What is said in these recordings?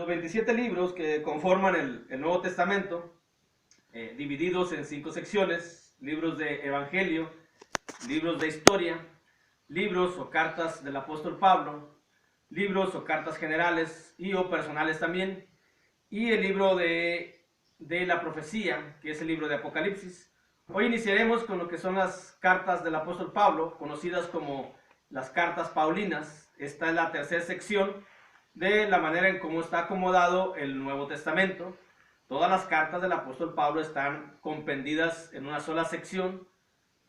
27 libros que conforman el Nuevo Testamento, divididos en 5 secciones: libros de Evangelio, libros de historia, libros o cartas del apóstol Pablo, libros o cartas generales y o personales también, y el libro de la profecía, que es el libro de Apocalipsis. Hoy iniciaremos con lo que son las cartas del apóstol Pablo, conocidas como las cartas paulinas. Esta es la tercera sección de la manera en cómo está acomodado el Nuevo Testamento. Todas las cartas del apóstol Pablo están compendidas en una sola sección,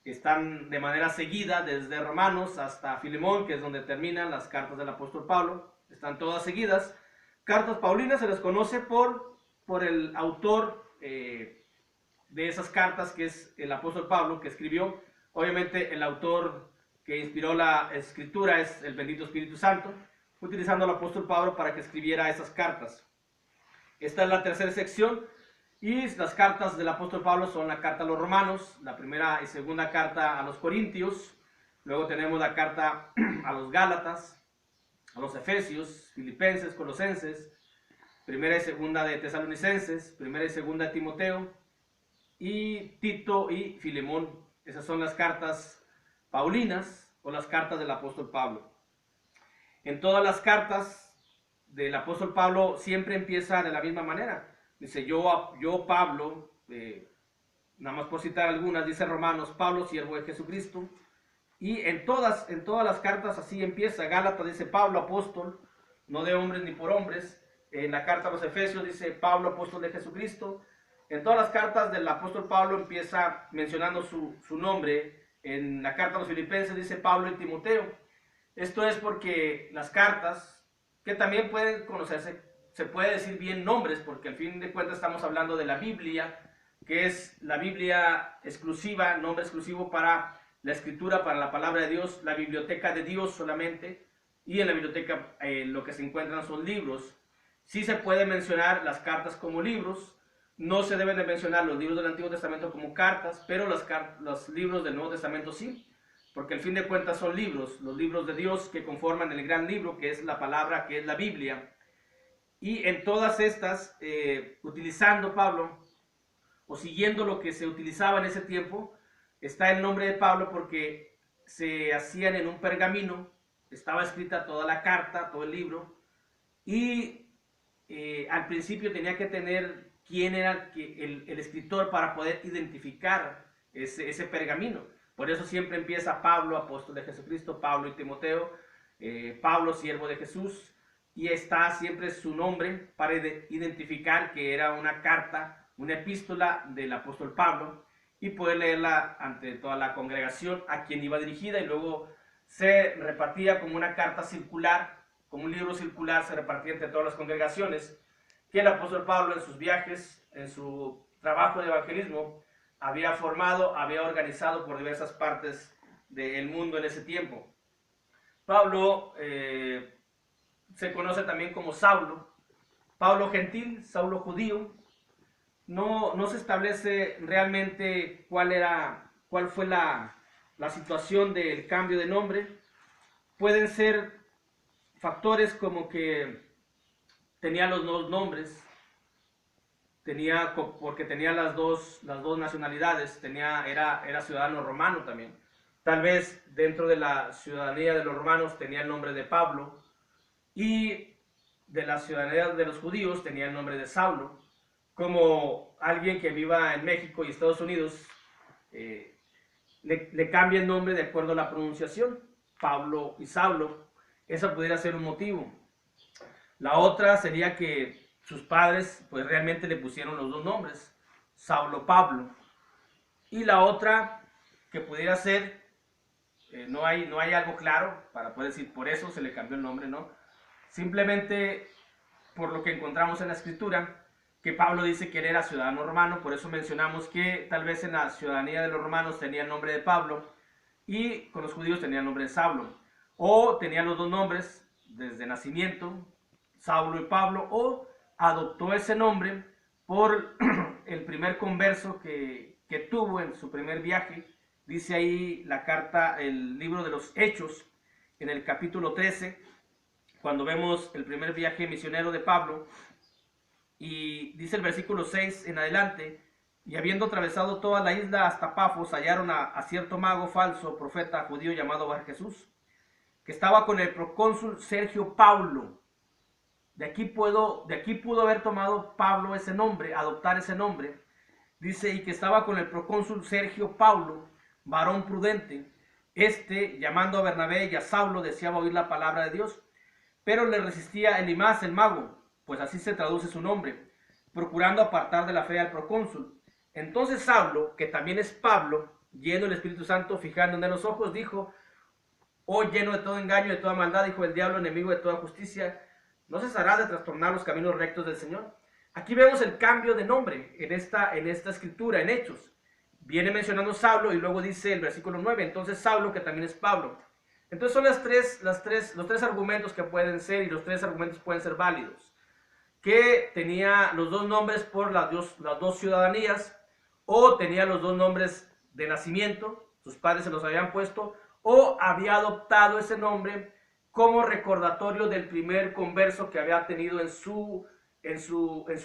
están de manera seguida desde Romanos hasta Filemón, que es donde terminan las cartas del apóstol Pablo. Están todas seguidas. Cartas paulinas se les conoce por el autor de esas cartas, que es el apóstol Pablo, que escribió. Obviamente el autor que inspiró la escritura es el bendito Espíritu Santo, utilizando al apóstol Pablo para que escribiera esas cartas. Esta es la tercera sección, y las cartas del apóstol Pablo son la carta a los romanos, la primera y segunda carta a los corintios, luego tenemos la carta a los gálatas, a los efesios, filipenses, colosenses, primera y segunda de tesalonicenses, primera y segunda de Timoteo, y Tito y Filemón. Esas son las cartas paulinas o las cartas del apóstol Pablo. En todas las cartas del apóstol Pablo siempre empieza de la misma manera. Dice, yo Pablo, nada más por citar algunas, dice Romanos, Pablo, siervo de Jesucristo. Y en todas las cartas así empieza. Gálatas dice Pablo, apóstol, no de hombres ni por hombres. En la carta a los Efesios dice Pablo, apóstol de Jesucristo. En todas las cartas del apóstol Pablo empieza mencionando su nombre. En la carta a los Filipenses dice Pablo y Timoteo. Esto es porque las cartas, que también pueden conocerse, se puede decir bien nombres, porque al fin de cuentas estamos hablando de la Biblia, que es la Biblia exclusiva, nombre exclusivo para la escritura, para la palabra de Dios, la biblioteca de Dios solamente, y en la biblioteca lo que se encuentran son libros. Sí se puede mencionar las cartas como libros, no se deben de mencionar los libros del Antiguo Testamento como cartas, pero los libros del Nuevo Testamento sí, porque al fin de cuentas son libros, los libros de Dios que conforman el gran libro, que es la palabra, que es la Biblia. Y en todas estas, utilizando Pablo, o siguiendo lo que se utilizaba en ese tiempo, está el nombre de Pablo porque se hacían en un pergamino, estaba escrita toda la carta, todo el libro, y al principio tenía que tener quién era el escritor para poder identificar ese pergamino. Por eso siempre empieza Pablo, apóstol de Jesucristo, Pablo y Timoteo, Pablo, siervo de Jesús, y está siempre su nombre para identificar que era una carta, una epístola del apóstol Pablo, y poder leerla ante toda la congregación a quien iba dirigida, y luego se repartía como una carta circular, como un libro circular, se repartía entre todas las congregaciones, que el apóstol Pablo en sus viajes, en su trabajo de evangelismo, había formado, había organizado por diversas partes del mundo en ese tiempo. Pablo se conoce también como Saulo, Pablo gentil, Saulo judío. No se establece realmente cuál fue la situación del cambio de nombre. Pueden ser factores como que tenía los dos nombres, porque tenía las dos nacionalidades, era ciudadano romano también. Tal vez dentro de la ciudadanía de los romanos tenía el nombre de Pablo, y de la ciudadanía de los judíos tenía el nombre de Saulo. Como alguien que viva en México y Estados Unidos le cambia el nombre de acuerdo a la pronunciación, Pablo y Saulo. Eso pudiera ser un motivo. La otra sería que sus padres pues realmente le pusieron los dos nombres, Saulo, Pablo. Y la otra que pudiera ser, no hay algo claro para poder decir por eso se le cambió el nombre, ¿no? Simplemente por lo que encontramos en la escritura, que Pablo dice que él era ciudadano romano, por eso mencionamos que tal vez en la ciudadanía de los romanos tenía el nombre de Pablo, y con los judíos tenía el nombre de Saulo, o tenía los dos nombres desde nacimiento, Saulo y Pablo, o adoptó ese nombre por el primer converso que tuvo en su primer viaje. Dice ahí la carta, el libro de los Hechos, en el capítulo 13, cuando vemos el primer viaje misionero de Pablo, y dice el versículo 6 en adelante, y habiendo atravesado toda la isla hasta Pafos, hallaron a cierto mago falso, profeta judío llamado Bar Jesús, que estaba con el procónsul Sergio Paulo. De aquí pudo haber tomado Pablo ese nombre, adoptar ese nombre. Dice, y que estaba con el procónsul Sergio Paulo, varón prudente. Llamando a Bernabé y a Saulo, deseaba oír la palabra de Dios, pero le resistía Elimas el mago, pues así se traduce su nombre, procurando apartar de la fe al procónsul. Entonces Saulo, que también es Pablo, lleno del Espíritu Santo, fijando en él los ojos, dijo: oh, lleno de todo engaño y de toda maldad, hijo del diablo, enemigo de toda justicia, ¿no cesarás de trastornar los caminos rectos del Señor? Aquí vemos el cambio de nombre en esta escritura, en Hechos. Viene mencionando Saulo y luego dice el versículo 9, entonces Saulo, que también es Pablo. Entonces son los tres argumentos que pueden ser, y los tres argumentos pueden ser válidos. Que tenía los dos nombres por las dos ciudadanías, o tenía los dos nombres de nacimiento, sus padres se los habían puesto, o había adoptado ese nombre como recordatorio del primer converso que había tenido en su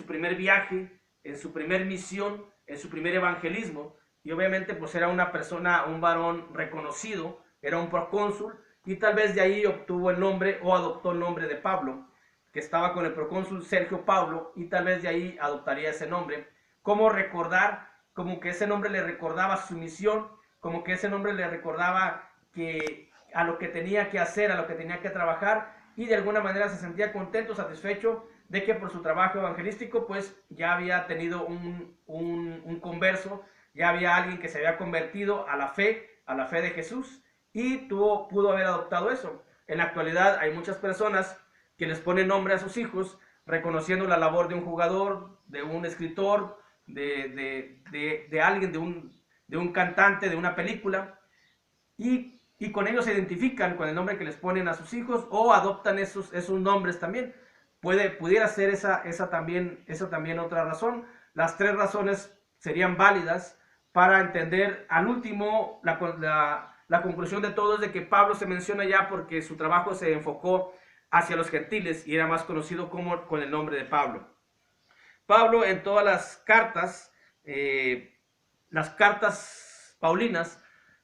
primer viaje, en su primer misión, en su primer evangelismo. Y obviamente pues era una persona, un varón reconocido, era un procónsul, y tal vez de ahí obtuvo el nombre o adoptó el nombre de Pablo, que estaba con el procónsul Sergio Paulo, y tal vez de ahí adoptaría ese nombre, como recordar, como que ese nombre le recordaba su misión, como que ese nombre le recordaba que a lo que tenía que hacer, a lo que tenía que trabajar, y de alguna manera se sentía contento, satisfecho de que por su trabajo evangelístico pues ya había tenido un converso, ya había alguien que se había convertido a la fe de Jesús, y pudo haber adoptado eso. En la actualidad hay muchas personas que les ponen nombre a sus hijos reconociendo la labor de un jugador, de un escritor, de alguien, de un cantante, de una película, y con ellos se identifican con el nombre que les ponen a sus hijos, o adoptan esos nombres también. Pudiera ser esa también otra razón. Las tres razones serían válidas para entender al último la conclusión de todo es de que Pablo se menciona ya porque su trabajo se enfocó hacia los gentiles y era más conocido con el nombre de Pablo. Pablo en todas las cartas paulinas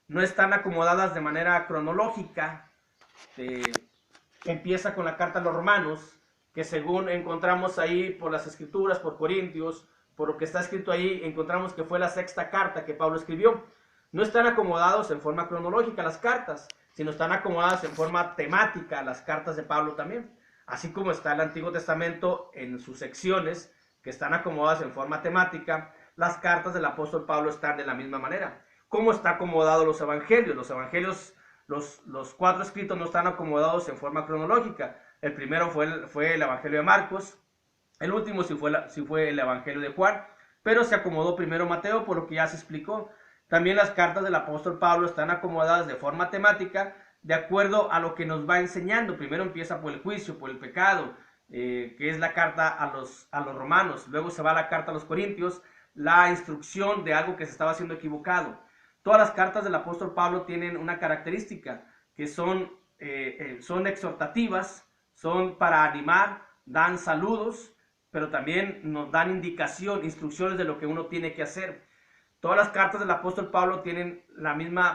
no están acomodadas de manera cronológica. Empieza con la carta a los romanos, que según encontramos ahí por las escrituras, por Corintios, por lo que está escrito ahí, encontramos que fue la sexta carta que Pablo escribió. No están acomodados en forma cronológica las cartas, sino están acomodadas en forma temática las cartas de Pablo también. Así como está el Antiguo Testamento en sus secciones, que están acomodadas en forma temática, las cartas del apóstol Pablo están de la misma manera. ¿Cómo está acomodado los evangelios? Los evangelios, los cuatro escritos no están acomodados en forma cronológica. El primero fue el evangelio de Marcos, el último sí fue el evangelio de Juan, pero se acomodó primero Mateo, por lo que ya se explicó. También las cartas del apóstol Pablo están acomodadas de forma temática, de acuerdo a lo que nos va enseñando. Primero empieza por el juicio, por el pecado, que es la carta a los romanos. Luego se va a la carta a los corintios, la instrucción de algo que se estaba haciendo equivocado. Todas las cartas del apóstol Pablo tienen una característica, que son exhortativas, son para animar, dan saludos, pero también nos dan instrucciones de lo que uno tiene que hacer. Todas las cartas del apóstol Pablo tienen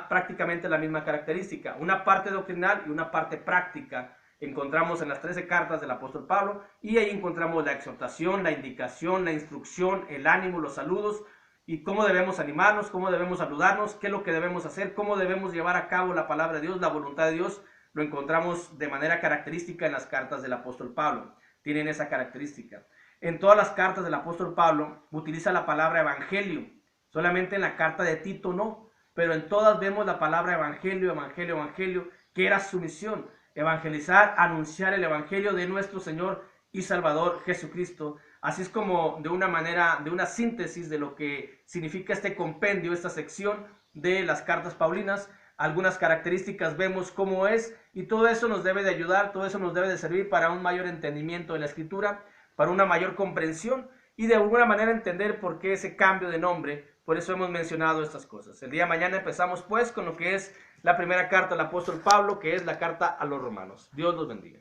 prácticamente la misma característica, una parte doctrinal y una parte práctica. Encontramos en las 13 cartas del apóstol Pablo, y ahí encontramos la exhortación, la indicación, la instrucción, el ánimo, los saludos, y cómo debemos animarnos, cómo debemos saludarnos, qué es lo que debemos hacer, cómo debemos llevar a cabo la palabra de Dios, la voluntad de Dios. Lo encontramos de manera característica en las cartas del apóstol Pablo. Tienen esa característica. En todas las cartas del apóstol Pablo utiliza la palabra evangelio. Solamente en la carta de Tito no, pero en todas vemos la palabra evangelio, evangelio, evangelio, que era su misión: evangelizar, anunciar el evangelio de nuestro Señor y Salvador Jesucristo. Así es como de una síntesis de lo que significa este compendio, esta sección de las cartas paulinas. Algunas características vemos cómo es, y todo eso nos debe de ayudar, todo eso nos debe de servir para un mayor entendimiento de la escritura, para una mayor comprensión y de alguna manera entender por qué ese cambio de nombre. Por eso hemos mencionado estas cosas. El día de mañana empezamos pues con lo que es la primera carta del apóstol Pablo, que es la carta a los romanos. Dios los bendiga.